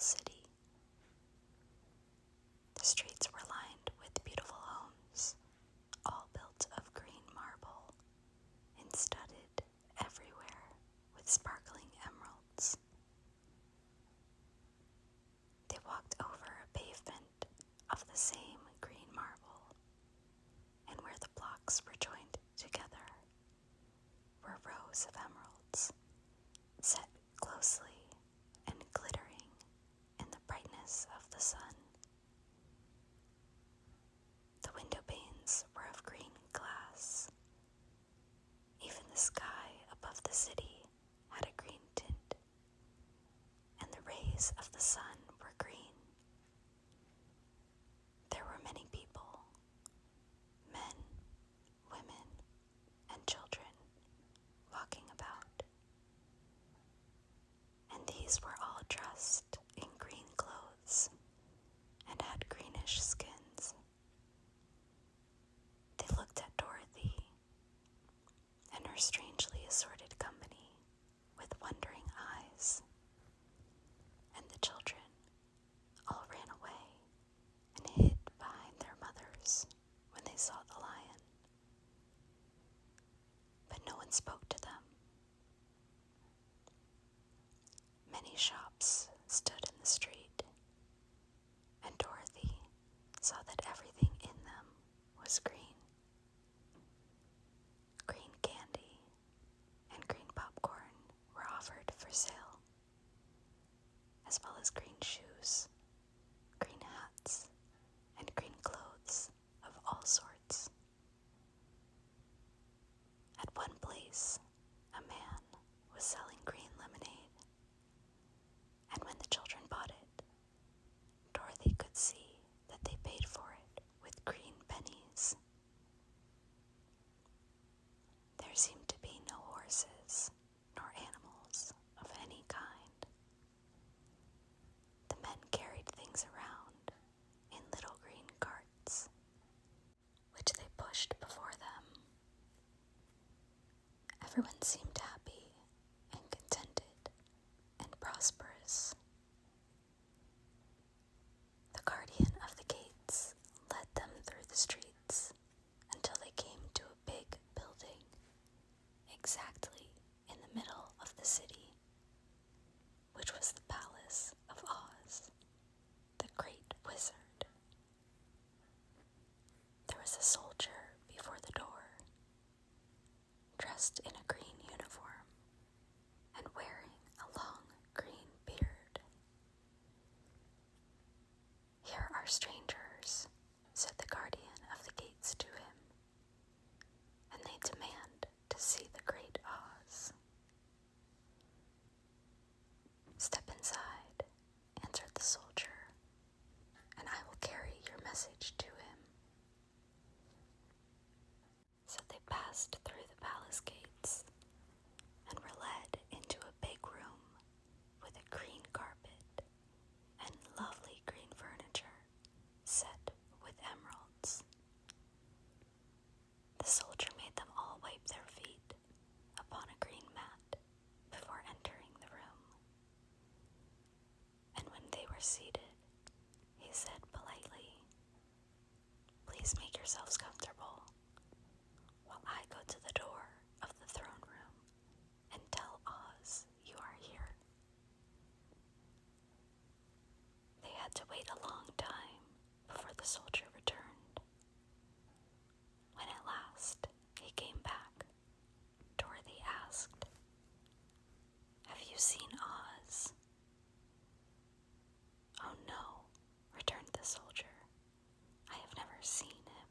city. The streets were lined with beautiful homes, all built of green marble and studded everywhere with sparkling emeralds. They walked over a pavement of the same green marble, and where the blocks were joined together were rows of emeralds set closely and glittering in the brightness of the sun. The window panes were of green glass. Even the sky above the city had a green tint, and the rays of the sun were green. There were many people, men, women, and children, walking about, and these were all dressed in green clothes and had greenish skins. They looked at Dorothy and her strangely assorted company with wondering eyes, and the children all ran away and hid behind their mothers when they saw the lion. But no one spoke to them. Many shops stood in the street, and Dorothy saw that everything in them was green. Green candy and green popcorn were offered for sale, as well as green shoes, green hats, and green clothes of all sorts. At one place, a man was selling green lemonade, and when the children bought it, Dorothy could see that they paid for it with green pennies. There seemed to be no horses nor animals of any kind. The men carried things around in little green carts, which they pushed before them. Everyone seemed happy and contented and prosperous. The guardian of the gates led them through the streets until they came to a big building exactly in the middle of the city, which was the Palace of Oz, the Great Wizard. There was a soldier before the door, dressed in a green uniform and wearing a long green beard. "Here are strangers," said the guardian of the gates to him, "and they demand to see the Great Oz." "Step inside," answered the soldier, "and I will carry your message to him." So they passed through the palace gates and were led into a big room with a green carpet and lovely green furniture set with emeralds. The soldier made them all wipe their feet upon a green mat before entering the room. And when they were seated, he said politely, "Please make yourselves comfortable while I go to the door of the throne room and tell Oz you are here." They had to wait a long time before the soldier returned. When at last he came back, Dorothy asked, "Have you seen Oz?" "Oh no," returned the soldier. "I have never seen him.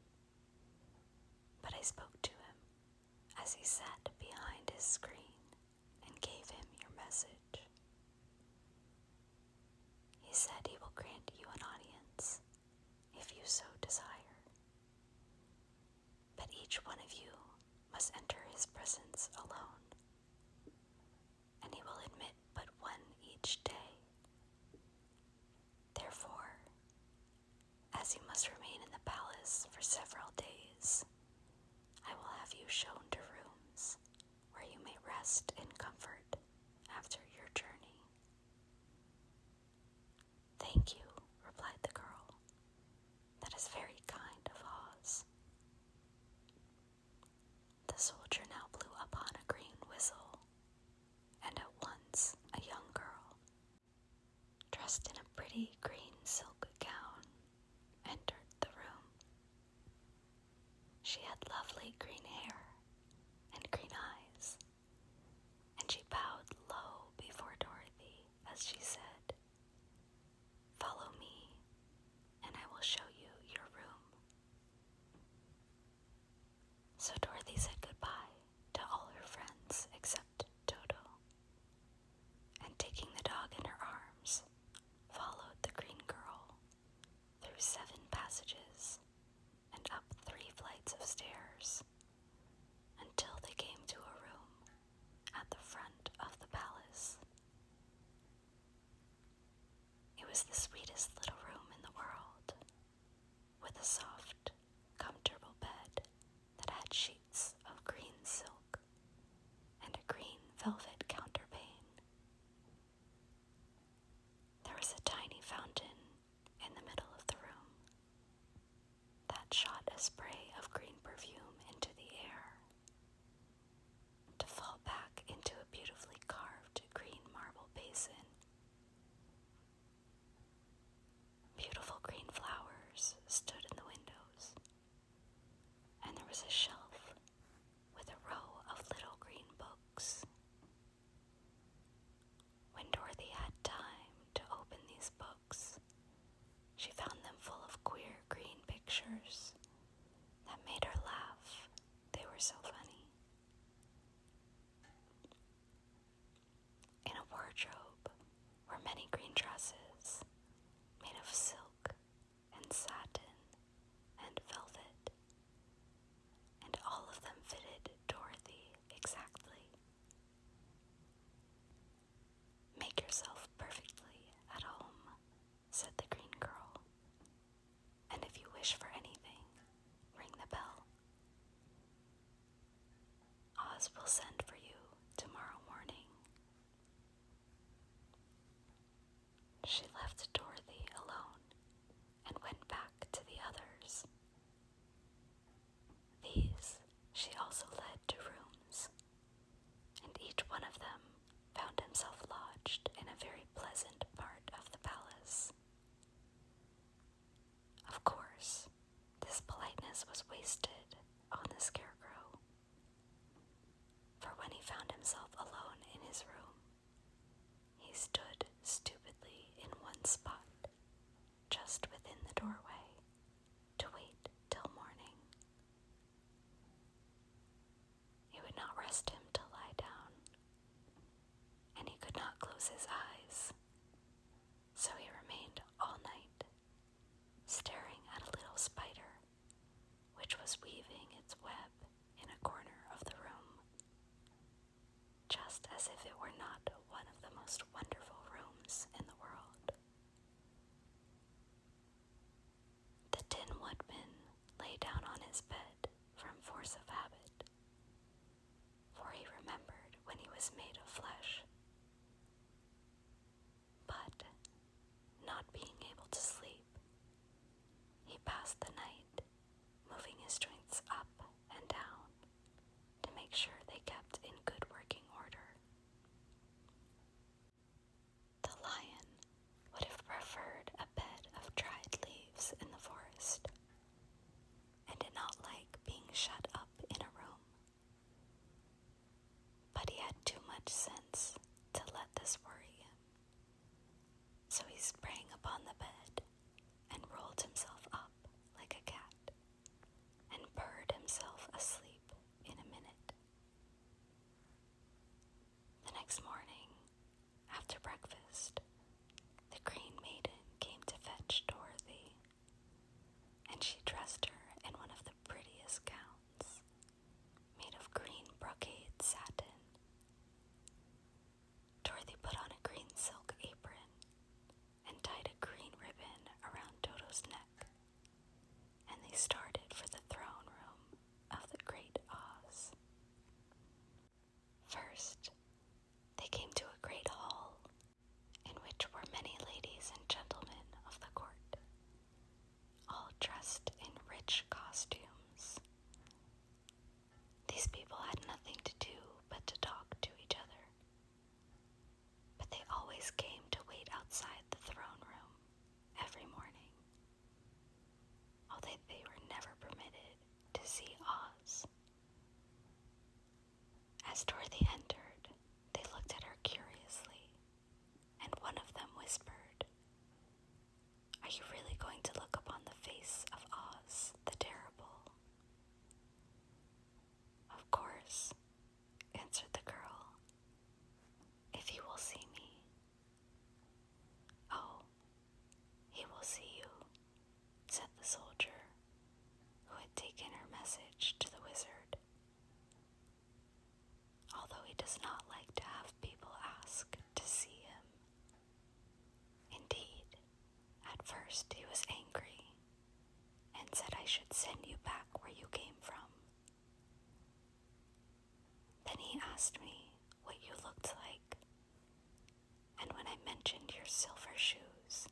But I spoke to him as he sat behind his screen and gave him your message. He said he will grant you an audience if you so desire. But each one of you must enter his presence alone, and he will admit but "Thank you," replied the girl. "That is very kind of Oz." The soldier now blew upon a green whistle, and at once a young girl, dressed in a pretty green silk gown, entered the room. She had lovely green hair and green eyes, and she bowed low before Dorothy as she said, "Follow me, and I will show you your room." So Dorothy said goodbye to all her friends except Toto, and taking the dog in her arms, followed the green girl through 7 passages and up 3 flights of stairs until they came to a room at the front of the palace. It was the sweetest little room in the world, with a soft, comfortable bed that had sheets of green silk and a green velvet counterpane. There was a tiny fountain in the middle of the room that shot a spray of green perfume into the air, to fall back into a beautifully carved green marble basin. Beautiful green flowers stood in the windows, and there was a shelf with a row of little green books. When Dorothy had time to open these books, she found them full of queer green pictures that made her laugh. They were so funny. In a wardrobe were many green dresses made of silk and satin and velvet, and all of them fitted Dorothy exactly. "Make yourself perfectly at home," said the green girl, "and if you wish for anything, ring the bell. Oz will send for you tomorrow morning." She left Dorothy alone and went back to the others. These she also led to rooms, and each one of them found himself lodged in a very pleasant part of the palace. Of course, this politeness was wasted on the Scarecrow, for when he found himself alone in his room, he stood stupidly in one spot, just within the doorway, to wait till morning. It would not rest him to lie down, and he could not close his eyes, so he remained all night, staring at a little spider, which was weaving its web in a corner of the room, just as if it were not one of the most wonderful rooms in the world. The Tin Woodman lay down on his bed from force of habit, for he remembered when he was made of flesh As Dorothy entered, they looked at her curiously, and one of them whispered, "Are you really going to look upon the face of Oz the Terrible?" "Of course," answered the girl, "if he will see me." "Oh, he will see you," said the soldier, who had taken her message to the wizard. Although he does not like to have people ask to see him. Indeed, at first he was angry and said I should send you back where you came from. Then he asked me what you looked like, and when I mentioned your silver shoes,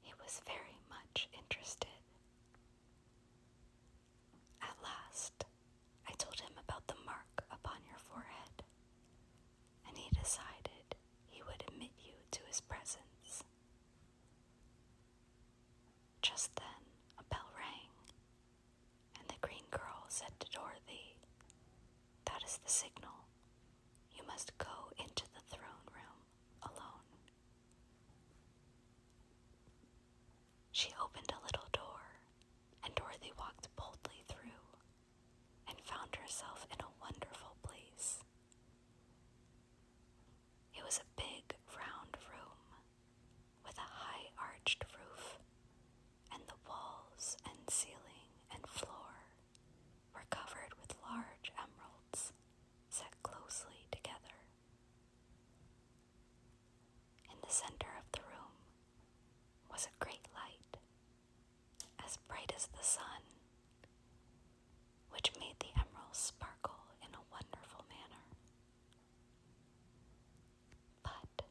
he was very much interested. At last, I told him about the mark upon your forehead, and he decided he would admit you to his presence. Just then, a bell rang, and the green girl said to Dorothy, "That is the signal. You must go into the throne room alone." She opened a little door, and Dorothy walked boldly through and found herself in a wonderful place. It was a big, round room with a high arched roof, and the walls and ceiling and floor were covered with large emeralds set closely together. In the center of the room was a great light, as bright as the sun, which made the emeralds sparkle in a wonderful manner. But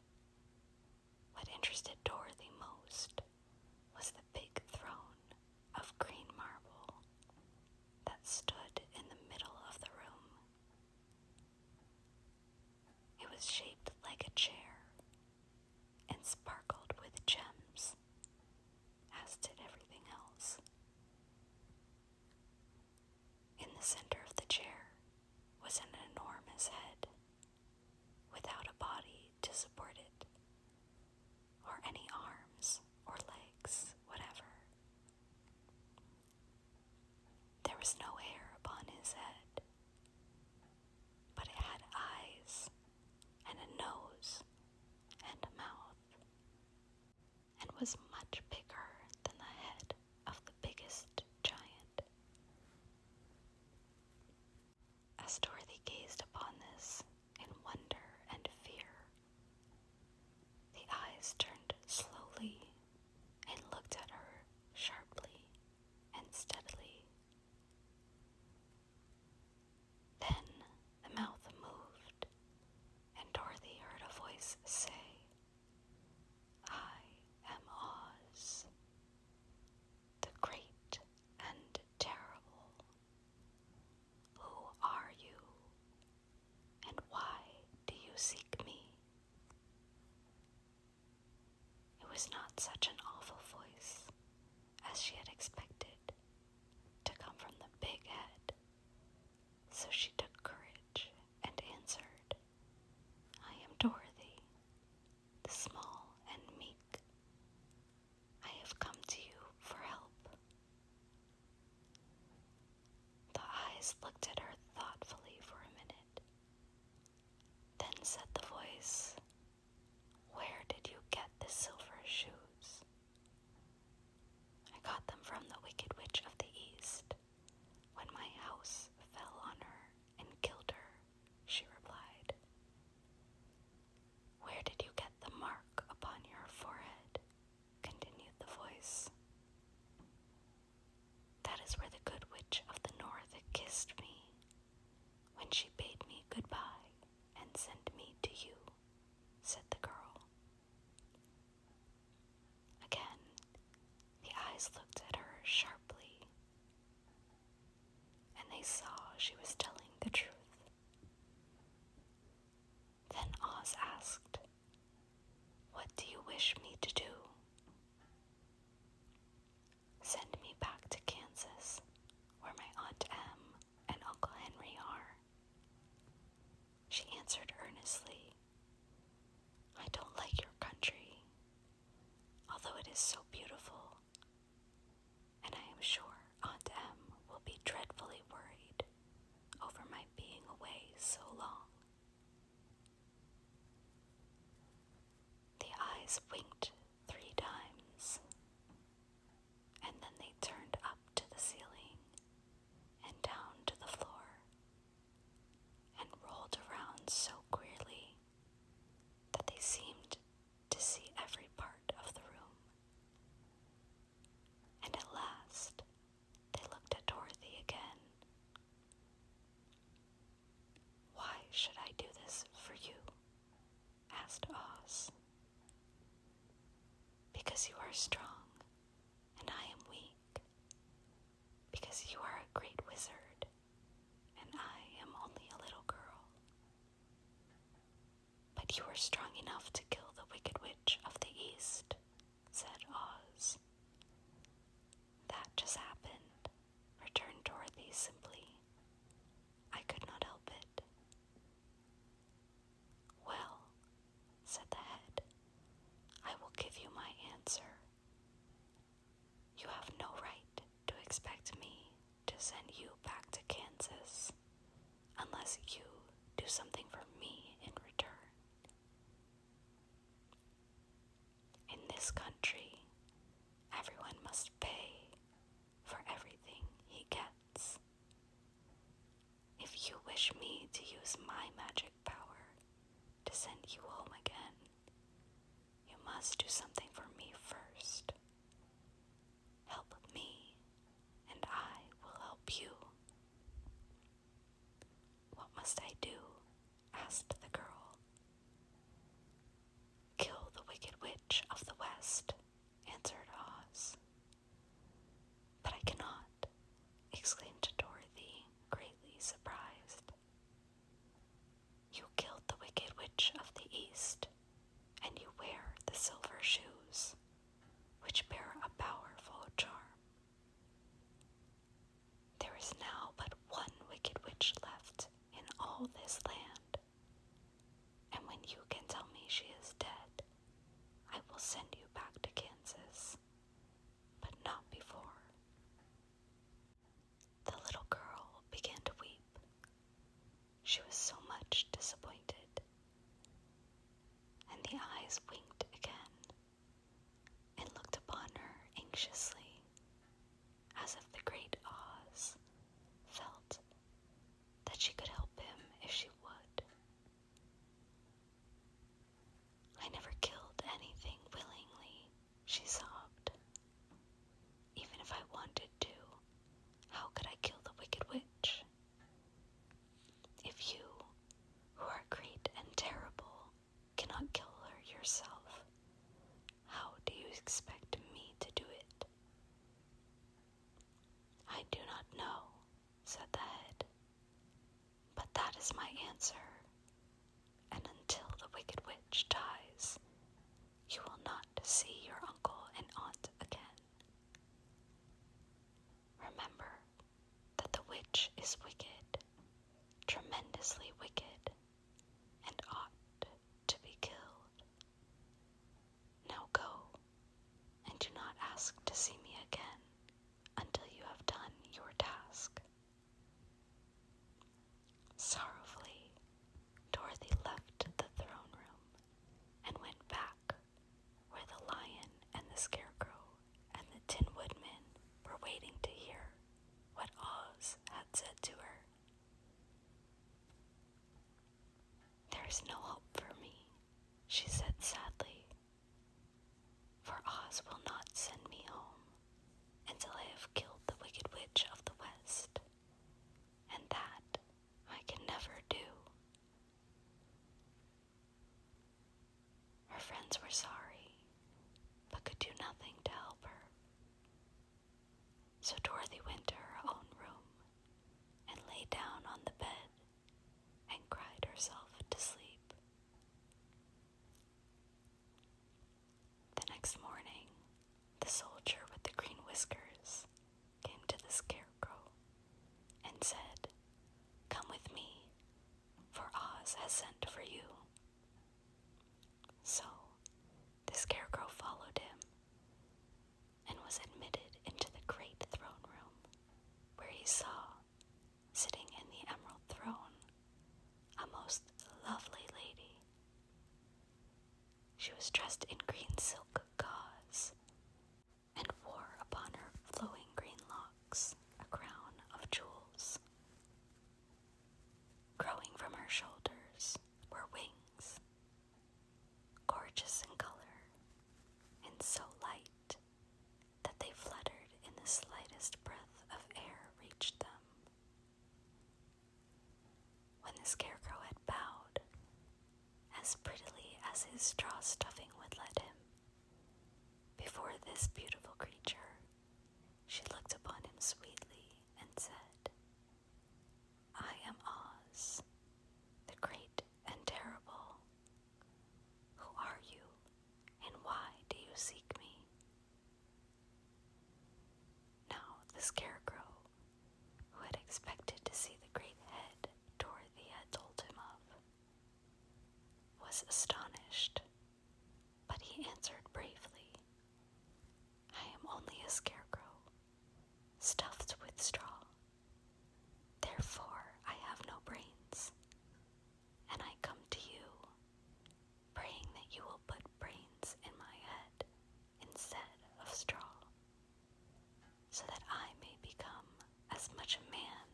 what interested Dorothy most was the big throne of green marble that stood in the middle of the room. It was shaped like a chair and sparkled with gems, as did everything else. In the center of the chair was an enormous head, without a body to support it, or any arms or legs, whatever. There was no hair upon his head, but it had eyes and a nose and a mouth, and was much bigger than the head of the biggest giant. As Dorothy gazed upon this in wonder and fear, the eyes turned slowly and looked at her sharply and steadily. Then the mouth moved, and Dorothy heard a voice say, "I am Oz, the great and terrible. Who are you, and why do you seek me?" It was not such an awful voice as she had expected to come from the big head, so she took courage and answered, "I am Dorothy, the small and meek. I have come to you for help." The eyes looked at her thoughtfully for a minute. Then said the voice, "Where did you get the silver shoes?" eyes winked 3 times, and then they turned up to the ceiling and down to the floor and rolled around so queerly that they seemed to see every part of the room. And at last, they looked at Dorothy again. "Why should I do this for you?" asked Oz. "Because you are strong, and I am weak. Because you are a great wizard, and I am only a little girl. But you are strong enough to kill the Wicked Witch of the East," said Oz. "That just happened," returned Dorothy simply. "I could not help it." "Well," said the head, "I will give you my answer. You have no right to expect me to send you back to Kansas unless you do something for me in return. In this country, everyone must pay for everything he gets. If you wish me to use my magic power to send you home again, you must do something for me first. Help me, and I will help you." "What must I do?" asked the girl. "Kill the Wicked Witch of the West," answered Oz. "But I cannot," exclaimed Dorothy, greatly surprised. "You killed the Wicked Witch of the East, and you wear the silver shoes, which bear a powerful charm. There is now but one Wicked Witch left in all this land, and when you can tell me she is dead, I will send you back to Kansas, but not before." The little girl began to weep. She was so much disappointed, and the eyes winked again and looked upon her anxiously, as if the great Oz felt that she could help him if she would. "I never killed anything willingly," she sobbed. "Even if I wanted to, how could I kill the Wicked Witch? If you, who are great and terrible, cannot kill her yourself, how do you expect me to do it?" "I do not know," said the head, "but that is my answer, and until the Wicked Witch dies, you will not see your uncle and aunt again. Remember that the witch is wicked, tremendously wicked, and ought to be killed. Now go, and do not ask to see me again until you have done your task." Sorrowfully, Dorothy left the throne room and went back where the lion and the Scarecrow and the Tin Woodman were waiting to hear what Oz had said to her. "There is no hope for me," she said sadly, "for Oz will not send me home until I have killed the Wicked Witch of the West, and that I can never do." Her friends were sorry, but could do nothing to help her. So Dorothy went to her own room and lay down on the bed and cried herself to sleep. The next morning, the soldier with the green whiskers came to the Scarecrow and said, "Come with me, for Oz has sent for you." So the Scarecrow followed him and was admitted into the great throne room, where he saw, sitting in the emerald throne, a most lovely lady. She She was dressed in green silk gauze and wore upon her flowing green locks a crown of jewels. Growing from her shoulders were wings, gorgeous in color and so light that they fluttered in the slightest breath of air reached them. When the Scarecrow had bowed, as prettily as his straw stuffing would let him, before this beautiful creature, she looked upon him sweetly and said, "I am Oz, the great and terrible. Who are you, and why do you seek me?" Now the Scarecrow, who had expected to see the great head Dorothy had told him of, was astonished, but he answered bravely, "I am only a scarecrow, stuffed with straw. Therefore I have no brains, and I come to you, praying that you will put brains in my head instead of straw, so that I may become as much a man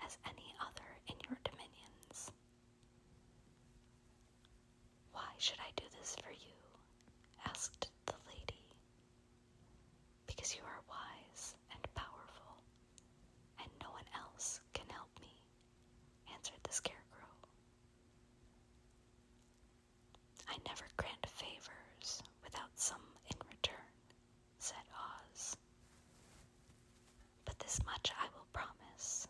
as any other in your dominions." "Why should I do this for you?" asked the lady. "Because you are wise and powerful, and no one else can help me," answered the Scarecrow. "I never grant favors without some in return," said Oz. "But this much I will promise.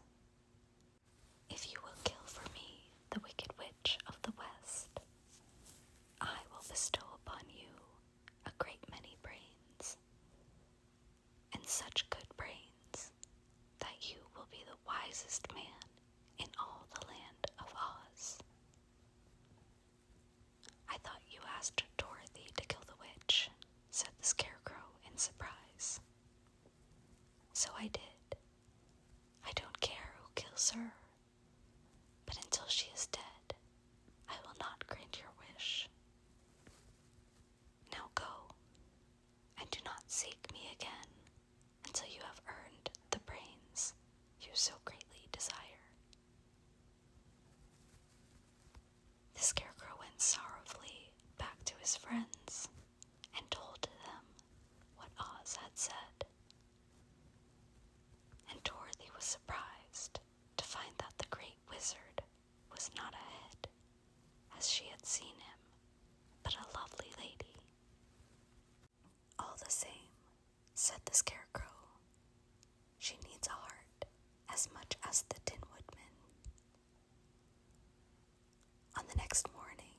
If you will kill for me the Wicked Witch of the West, I will bestow upon you a great many brains, and such good brains that you will be the wisest man in all the land of Oz." "I thought you asked Dorothy to kill the witch," said the Scarecrow in surprise. "So I did. I don't care who kills her, but until she is dead, I will not grant your wish. Now go, and do not seek me again until you have earned the brains you so greatly desire." The Scarecrow went sorrowfully back to his friends and told them what Oz had said. And Dorothy was surprised to find that the great wizard was not a head, as she had seen him, but a lovely lady. "All the same," said the Scarecrow, "she needs a heart as much as the Tin Woodman." On the next morning,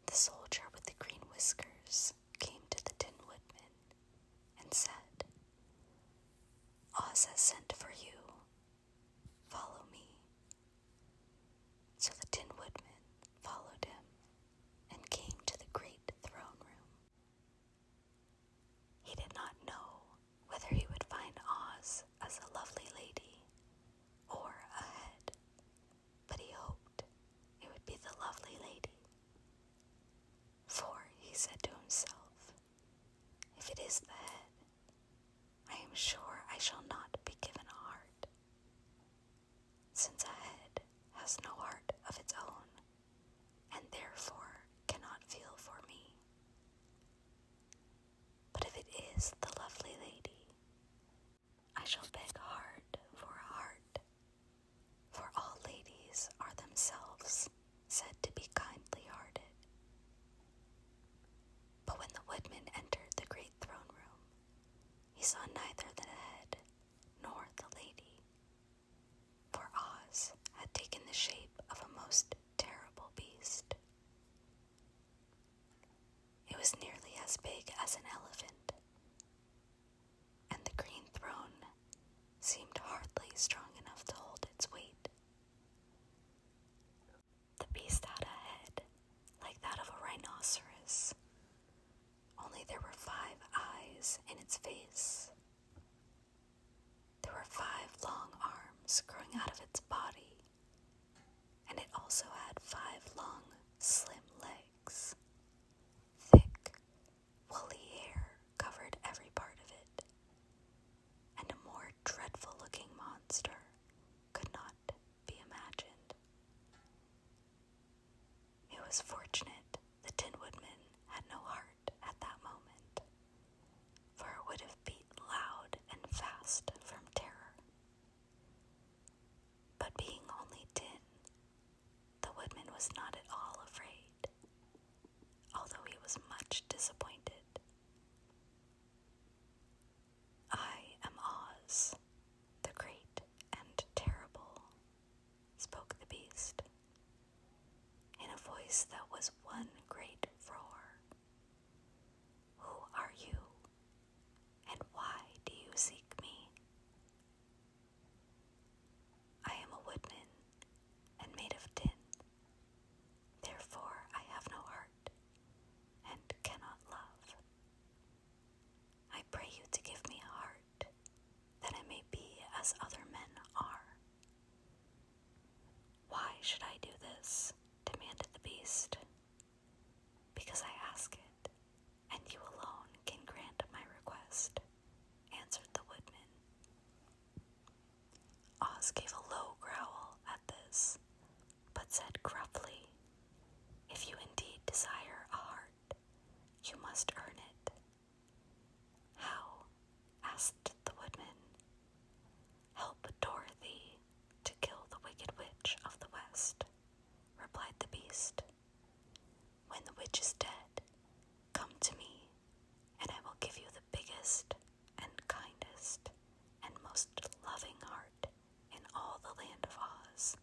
the soldier with the green whiskers came to the Tin Woodman and said, "Oz has sent for you. Follow me." So the Tin Woodman followed him and came to the great throne room. He did not know whether he would find Oz as a lovely lady or a head, but he hoped it would be the lovely lady. For, he said to himself, "If it is the head, I am sure I shall not be given a heart, since a head has no heart of its own, and therefore cannot feel for me. But if it is the lovely lady, I shall beg hard for a heart, for all ladies are themselves said to be kindly-hearted." But when the Woodman entered the great throne room, he saw neither the head nor the lady, for Oz had taken the shape of a most terrible beast. It was nearly as big as an elephant, and the green throne seemed hardly strong enough to hold its weight. The beast had a head like that of a rhinoceros, only there were 5 eyes in its face. There were 5 long arms growing out of its body, and it also had 5 long, slim legs, was much disappointed. "I am Oz, the great and terrible," spoke the beast, in a voice that was one great roar. "Who are you, and why do you seek me?" "I am a woodman, and made of tin. Therefore I have no heart, and cannot love. I pray you to give me a heart, that I may be as other men are." "Why should I do this?" demanded the beast. "Because I ask it, and you alone can grant my request," answered the woodman. Oz gave a low growl at this, but said gruffly, "If you indeed desire a heart, you must earn it." "How?" asked the woodman. "Help Dorothy to kill the wicked witch of the West," replied the beast. "When the witch is dead, come to me, and I will give you the biggest and kindest and most loving heart in all the land of Oz."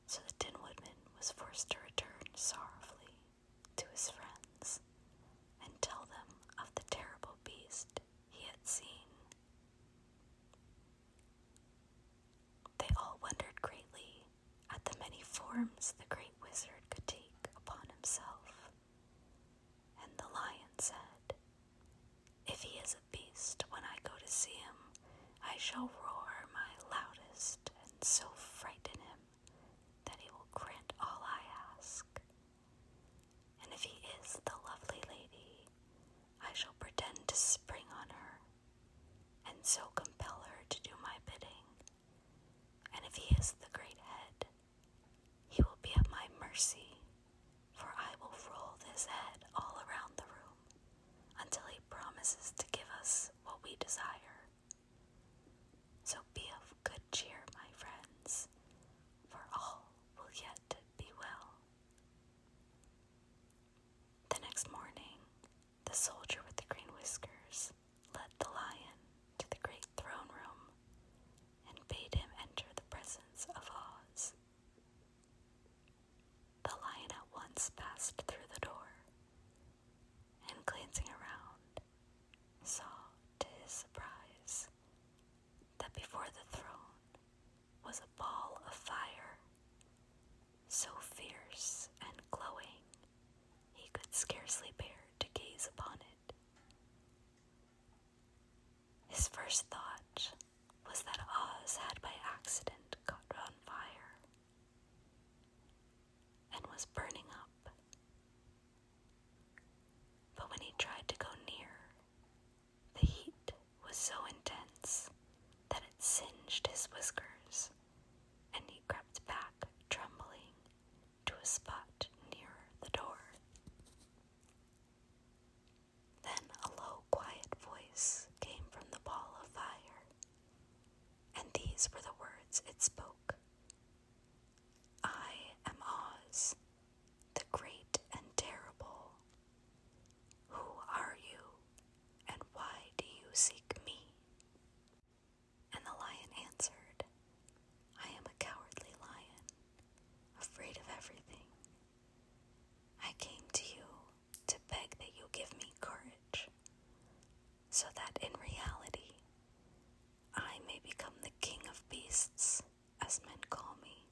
So the Tin Woodman was forced to return sorrowfully to his friends and tell them of the terrible beast he had seen. They all wondered greatly at the many forms the great wizard could take upon himself. And the lion said, "If he is a beast when I go to see him, I shall roar my loudest and so frighten him that he will grant all I ask. And if he is the lovely lady, I shall pretend to spring on her, and so compel her to do my bidding. And if he is the great head, he will be at my mercy, for I will roll his head all around the room until he promises to give us what we desire. So be of good cheer, my friends, for all will yet be well." The next morning, the soldier with the green whiskers led the lion to the great throne room and bade him enter the presence of Oz. The lion at once passed through the door, and glancing around, saw, to his surprise, that before the throne was a ball of fire, so fierce and glowing he could scarcely bear to gaze upon it. His first thought was that Oz had by accident caught on fire and was burning up. But when he tried to go nearer, the heat was so intense that it singed his whiskers, and he crept back trembling to a spot nearer the door. Then a low, quiet voice came from the ball of fire, and these were the words it spoke. "I am Oz, the great and terrible. Who are you, and why do you seek me?" And the lion answered, "I am a cowardly lion, afraid of everything. I came to you to beg that you give me courage, so that in reality I may become the king of beasts, as men call me."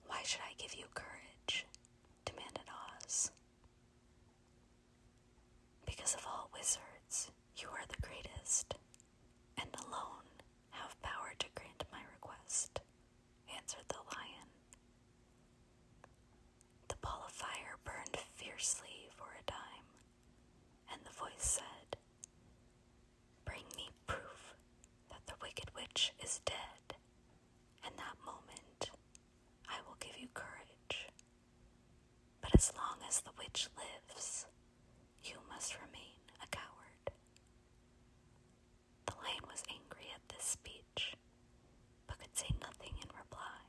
"Why should I give you courage?" demanded Oz. "Because of all wizards, you are the greatest, and alone have power to grant my request," answered the lion. The ball of fire burned fiercely for a time, and the voice said, "Bring me proof that the wicked witch is dead, and that moment I will give you courage. But as long as the witch lives, you must remain a coward." The lion was angry at this speech, but could say nothing in reply.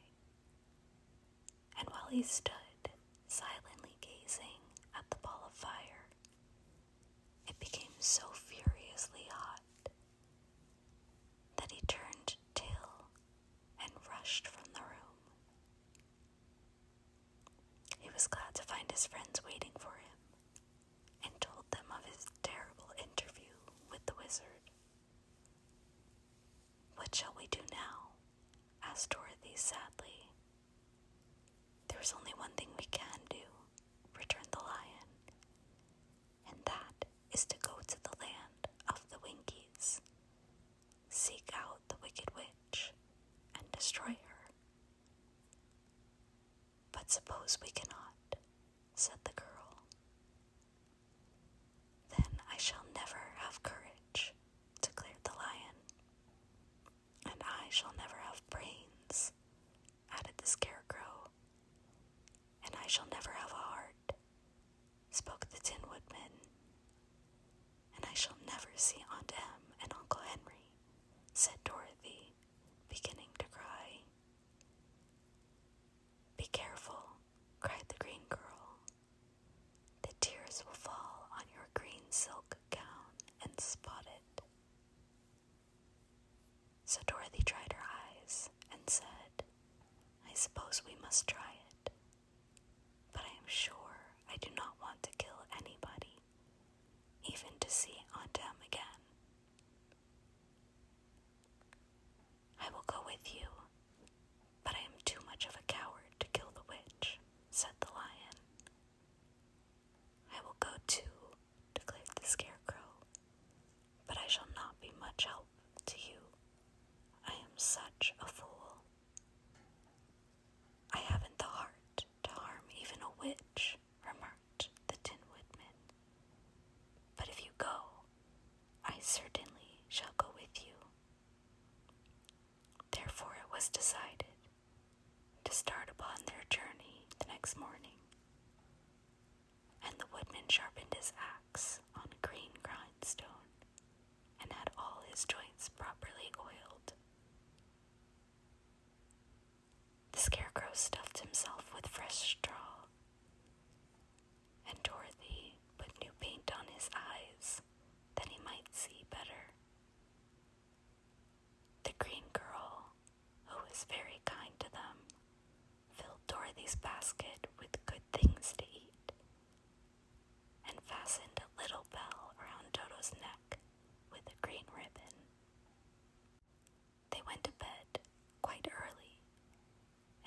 And while he stood was glad to find his friends waiting for him, and told them of his terrible interview with the wizard. "What shall we do now?" asked Dorothy sadly. "There is only one thing we can do," returned the lion, "and that is to go to the land of the Winkies, seek out the wicked witch, and destroy her." "But suppose we cannot," said the girl. "Then I shall never have courage," declared the lion. "And I shall never have brains," added the Scarecrow. "And I shall never have a heart," spoke the Tin Woodman. "And I shall never see Aunt Em and Uncle Henry," said Dorothy, beginning to cry. "Be careful," cried the green girl. "The tears will fall on your green silk gown and spot it." So Dorothy dried her eyes and said, "I suppose we must try it. But I am sure I do not want to kill anybody, even to see Aunt Em again." "I will go with you, but I am too much of a coward to kill the witch," said the lion. "I will go too," declared the Scarecrow, "but I shall not be much help to you. I am such a fool. I haven't the heart to harm even a witch," remarked the Tin Woodman. "But if you go, I certainly shall go with you." Therefore it was decided to start upon their journey the next morning, and the woodman sharpened his axe on a green grindstone and had all his joints properly oiled. The Scarecrow stuffed himself with fresh straw, and Dorothy put new paint on his eyes that he might see better. The green girl, who was very kind to them, filled Dorothy's basket with good things to eat, and fastened a little bell around Toto's neck with a green ribbon. They went to bed quite early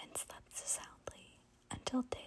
and slept so soundly until daylight.